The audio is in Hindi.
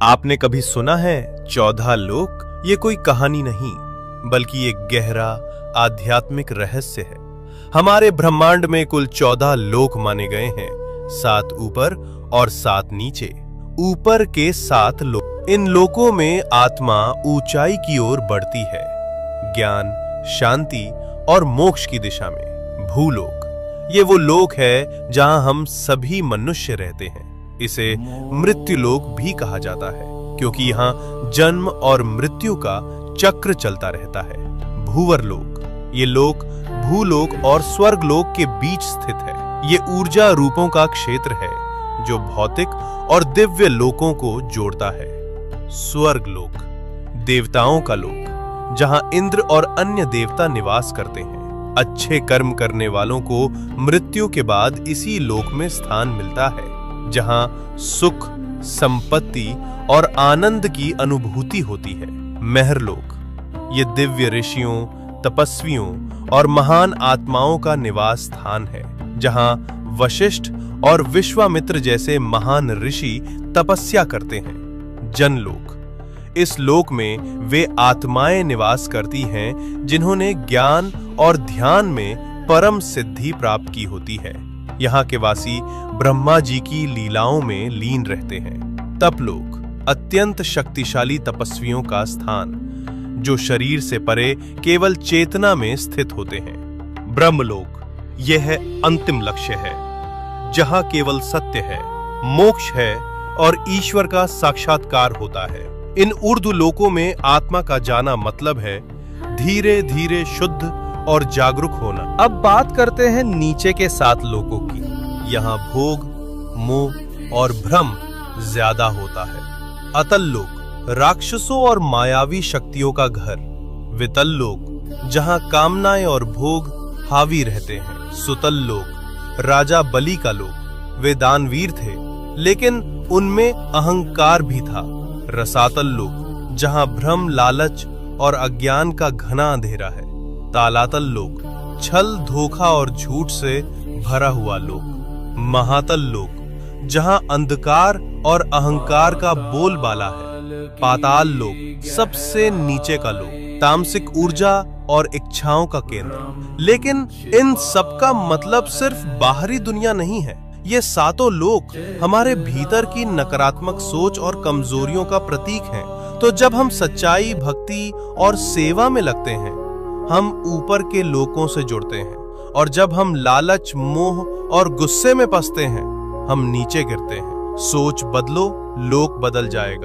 आपने कभी सुना है 14 लोक? ये कोई कहानी नहीं, बल्कि एक गहरा आध्यात्मिक रहस्य है। हमारे ब्रह्मांड में कुल 14 लोक माने गए हैं, 7 ऊपर और 7 नीचे। ऊपर के 7 लोक, इन लोकों में आत्मा ऊंचाई की ओर बढ़ती है, ज्ञान, शांति और मोक्ष की दिशा में। भूलोक, ये वो लोक है जहां हम सभी मनुष्य रहते हैं। इसे मृत्युलोक भी कहा जाता है, क्योंकि यहाँ जन्म और मृत्यु का चक्र चलता रहता है। भूवरलोक, ये लोक भूलोक और स्वर्गलोक के बीच स्थित है। ये ऊर्जा रूपों का क्षेत्र है जो भौतिक और दिव्य लोकों को जोड़ता है। स्वर्गलोक, देवताओं का लोक, जहां इंद्र और अन्य देवता निवास करते हैं। अच्छे कर्म करने वालों को मृत्यु के बाद इसी लोक में स्थान मिलता है, जहां सुख, संपत्ति और आनंद की अनुभूति होती है। महरलोक, ये दिव्य ऋषियों, तपस्वियों और महान आत्माओं का निवास स्थान है, जहां वशिष्ठ और विश्वामित्र जैसे महान ऋषि तपस्या करते हैं। जनलोक, इस लोक में वे आत्माएं निवास करती हैं जिन्होंने ज्ञान और ध्यान में परम सिद्धि प्राप्त की होती है। यहाँ के वासी ब्रह्मा जी की लीलाओं में लीन रहते हैं। तपलोक, अत्यंत शक्तिशाली तपस्वियों का स्थान, जो शरीर से परे केवल चेतना में स्थित होते हैं। ब्रह्मलोक, यह अंतिम लक्ष्य है, जहां केवल सत्य है, मोक्ष है और ईश्वर का साक्षात्कार होता है। इन ऊर्ध्व लोकों में आत्मा का जाना मतलब है धीरे धीरे शुद्ध और जागरूक होना। अब बात करते हैं नीचे के 7 लोकों की। यहाँ भोग, मोह और भ्रम ज्यादा होता है। अतल लोक, राक्षसों और मायावी शक्तियों का घर। वितल लोक, जहाँ कामनाएं और भोग हावी रहते हैं। सुतल लोक, राजा बलि का लोक। वे दानवीर थे, लेकिन उनमें अहंकार भी था। रसातल लोक, जहाँ भ्रम, लालच और अज्ञान का घना अंधेरा है। तालातल लोक, छल, धोखा और झूठ से भरा हुआ लोक। महातल लोक, जहां अंधकार और अहंकार का बोलबाला है। पाताल लोक, सबसे नीचे का लोक, तामसिक ऊर्जा और इच्छाओं का केंद्र। लेकिन इन सब का मतलब सिर्फ बाहरी दुनिया नहीं है। ये 7 लोक हमारे भीतर की नकारात्मक सोच और कमजोरियों का प्रतीक हैं। तो जब हम सच्चाई, भक्ति और सेवा में लगते हैं, हम ऊपर के लोकों से जुड़ते हैं, और जब हम लालच, मोह और गुस्से में फंसते हैं, हम नीचे गिरते हैं। सोच बदलो, लोक बदल जाएगा।